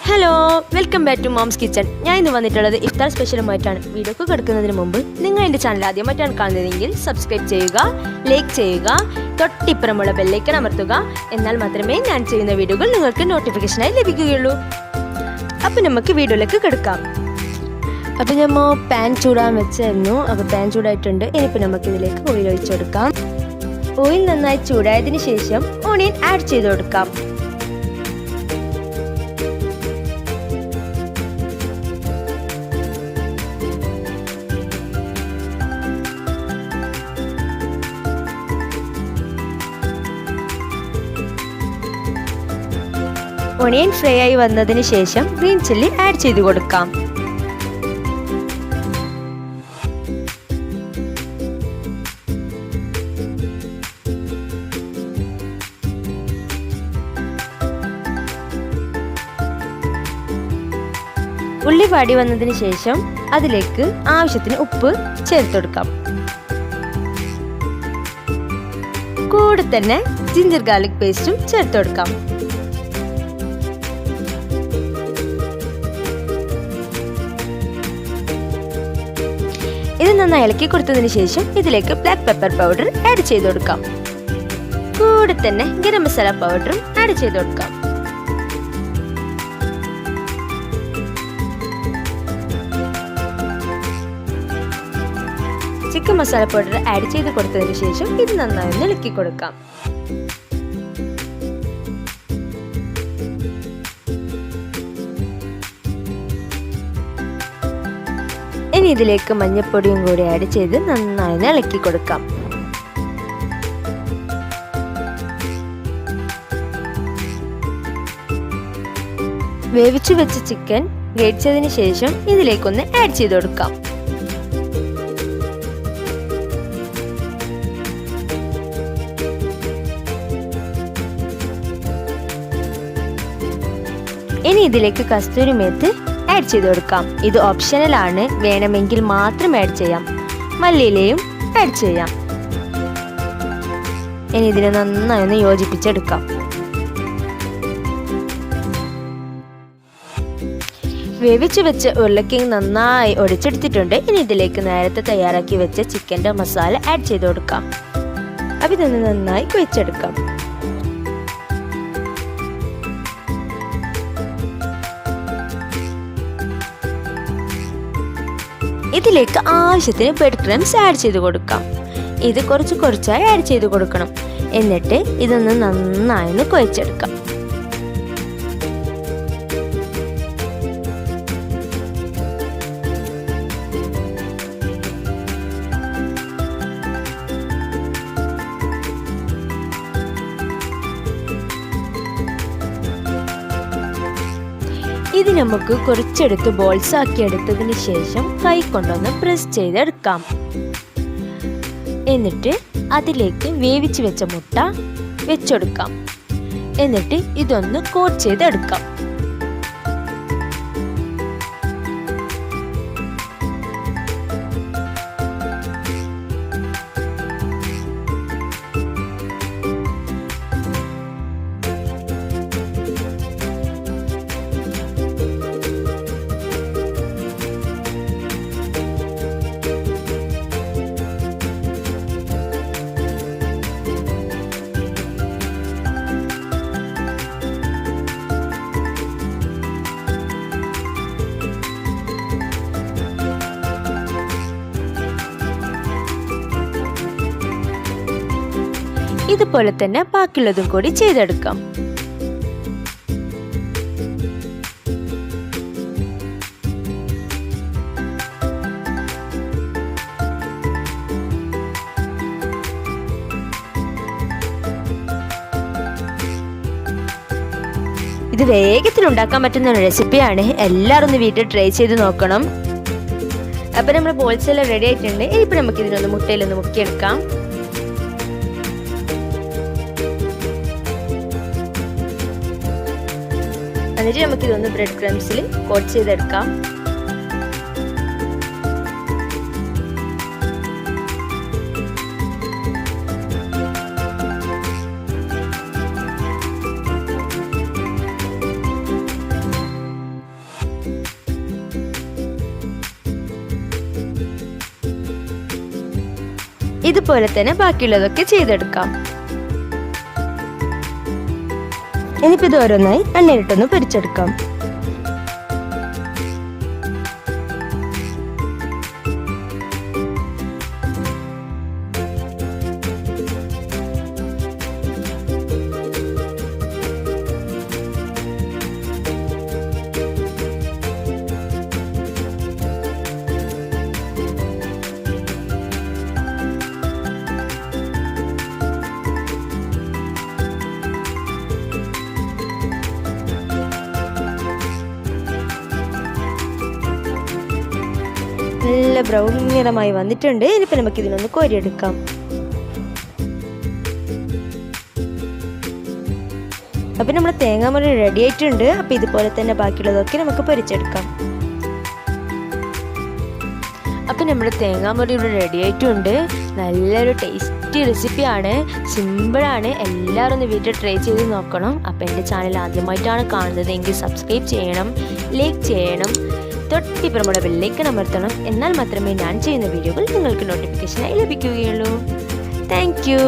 Hello, welcome back to mom's kitchen. ഞാൻ ഇന്ന് വന്നിട്ടുള്ളത് ഇഫ്താർ സ്പെഷ്യലുമായിട്ടാണ്. വീഡിയോക്ക് കിടക്കുന്നതിന് മുമ്പ് നിങ്ങൾ എൻ്റെ ചാനൽ ആദ്യമായിട്ടാണ് കാണുന്നതെങ്കിൽ സബ്സ്ക്രൈബ് ചെയ്യുക, ലൈക്ക് ചെയ്യുക, തൊട്ടിപ്പുറമുള്ള ബെല്ലൈക്കൺ അമർത്തുക. എന്നാൽ മാത്രമേ ഞാൻ ചെയ്യുന്ന വീഡിയോകൾ നിങ്ങൾക്ക് നോട്ടിഫിക്കേഷനായി ലഭിക്കുകയുള്ളൂ. അപ്പോൾ നമുക്ക് വീഡിയോയിലേക്ക് കിടക്കാം. അപ്പോൾ നമ്മൾ പാൻ ചൂടാൻ വെച്ചായിരുന്നു. അപ്പോൾ പാൻ ചൂടായിട്ടുണ്ട്. ഇനിയിപ്പോൾ നമുക്കിതിലേക്ക് ഓയിൽ ഒഴിച്ചു കൊടുക്കാം. ഓയിൽ നന്നായി ചൂടായതിന് ശേഷം ഓണിയൻ ആഡ് ചെയ്ത് കൊടുക്കാം. ഓണിയൻ ഫ്രൈ ആയി വന്നതിന് ശേഷം ഗ്രീൻ ചില്ലി ആഡ് ചെയ്ത് കൊടുക്കാം. ഉള്ളി വാടി വന്നതിന് ശേഷം അതിലേക്ക് ആവശ്യത്തിന് ഉപ്പ് ചേർത്ത് കൊടുക്കാം. കൂടെ തന്നെ ജിഞ്ചർ ഗാർലിക് പേസ്റ്റും ചേർത്ത് കൊടുക്കാം. ഇത് നന്നായി ഇളക്കി കൊടുത്തതിന് ശേഷം ഇതിലേക്ക് ബ്ലാക്ക് പെപ്പർ പൗഡർ ആഡ് ചെയ്ത് കൊടുക്കാം. കൂടെ തന്നെ ഗരം മസാല പൗഡറും ആഡ് ചെയ്ത് കൊടുക്കാം. ചിക്കൻ മസാല പൗഡർ ആഡ് ചെയ്ത് കൊടുത്തതിന് ശേഷം ഇത് നന്നായി ഒന്ന് ഇളക്കി കൊടുക്കാം. ഇനി ഇതിലേക്ക് മഞ്ഞൾപ്പൊടിയും കൂടി ആഡ് ചെയ്ത് നന്നായി ഇളക്കി കൊടുക്കാം. വേവിച്ചു വെച്ച ചിക്കൻ ഗ്രേറ്റ് ചെയ്തതിന് ശേഷം ഇതിലേക്കൊന്ന് ആഡ് ചെയ്ത് കൊടുക്കാം. ഇനി ഇതിലേക്ക് കസ്തൂരി മേത്ത് ആഡ് ചെയ്ത് കൊടുക്കാം. ഇത് ഓപ്ഷണൽ ആണ്, വേണമെങ്കിൽ മാത്രം ആഡ് ചെയ്യാം. മല്ലിയിലയും ആഡ് ചെയ്യാം. ഇനി ഇതിനെ നന്നായി ഒന്ന് യോജിപ്പിച്ചെടുക്കാം. വേവിച്ചു വെച്ച ഉരുളക്കിഴങ്ങ് നന്നായി ഒടിച്ചെടുത്തിട്ടുണ്ട്. ഇനി ഇതിലേക്ക് നേരത്തെ തയ്യാറാക്കി വെച്ച ചിക്കൻ്റെ മസാല ആഡ് ചെയ്ത് കൊടുക്കാം. അപ്പോൾ ഇതൊന്ന് നന്നായി കുഴച്ചെടുക്കാം. ഇതിലേക്ക് ആവശ്യത്തിന് ബ്രെഡ് ക്രംസ് ആഡ് ചെയ്ത് കൊടുക്കാം. ഇത് കുറച്ചായി ആഡ് ചെയ്ത് കൊടുക്കണം. എന്നിട്ട് ഇതൊന്ന് നന്നായി കുഴച്ചെടുക്കാം. ഇത് നമുക്ക് കുറച്ചെടുത്ത് ബോൾസ് ആക്കി എടുത്തതിന് ശേഷം കൈ കൊണ്ടൊന്ന് പ്രസ് ചെയ്തെടുക്കാം. എന്നിട്ട് അതിലേക്ക് വേവിച്ച് വെച്ച മുട്ട വെച്ചെടുക്കാം. എന്നിട്ട് ഇതൊന്ന് കോട്ട് ചെയ്തെടുക്കാം. ഇതുപോലെ തന്നെ ബാക്കിയുള്ളതും കൂടി ചെയ്തെടുക്കാം. ഇത് വേഗത്തിൽ ഉണ്ടാക്കാൻ പറ്റുന്ന ഒരു റെസിപ്പിയാണ്. എല്ലാവരും ഒന്ന് വീട്ടിൽ ട്രൈ ചെയ്ത് നോക്കണം. അപ്പം നമ്മുടെ ബോൾസ് എല്ലാം റെഡി ആയിട്ടുണ്ട്. ഇനിയിപ്പോൾ നമുക്ക് ഇതിനൊന്ന് മുട്ടയിലൊന്ന് മുക്കിയെടുക്കാം. എന്നിട്ട് നമുക്കിതൊന്ന് ബ്രെഡ് ക്രംസിൽ കോട്ട് ചെയ്തെടുക്കാം. ഇതുപോലെ തന്നെ ബാക്കിയുള്ളതൊക്കെ ചെയ്തെടുക്കാം. ഇനിയിപ്പോൾ ഇത് ഓരോന്നായി എണ്ണയിലിട്ടൊന്ന് പൊരിച്ചെടുക്കാം. നല്ല ബ്രൗൺ നിറമായി വന്നിട്ടുണ്ട്. ഇനിയിപ്പോൾ നമുക്ക് ഇതിനൊന്ന് കോരിയെടുക്കാം. അപ്പം നമ്മുടെ തേങ്ങാമുറി റെഡി ആയിട്ടുണ്ട്. അപ്പം ഇതുപോലെ തന്നെ ബാക്കിയുള്ളതൊക്കെ നമുക്ക് പൊരിച്ചെടുക്കാം. അപ്പം നമ്മുടെ തേങ്ങാമുറി ഇവിടെ റെഡി ആയിട്ടുണ്ട്. നല്ലൊരു ടേസ്റ്റി റെസിപ്പിയാണ്, സിമ്പിളാണ്. എല്ലാവരും ഒന്ന് വീട്ടിൽ ട്രൈ ചെയ്ത് നോക്കണം. അപ്പം എൻ്റെ ചാനൽ ആദ്യമായിട്ടാണ് കാണുന്നത് എങ്കിൽ സബ്സ്ക്രൈബ് ചെയ്യണം, ലൈക്ക് ചെയ്യണം, തൊട്ടിപ്പുറമുള്ള ബെല്ലൈക്കൺ അമർത്തണം. എന്നാൽ മാത്രമേ ഞാൻ ചെയ്യുന്ന വീഡിയോകൾ നിങ്ങൾക്ക് നോട്ടിഫിക്കേഷനായി ലഭിക്കുകയുള്ളൂ. Thank you.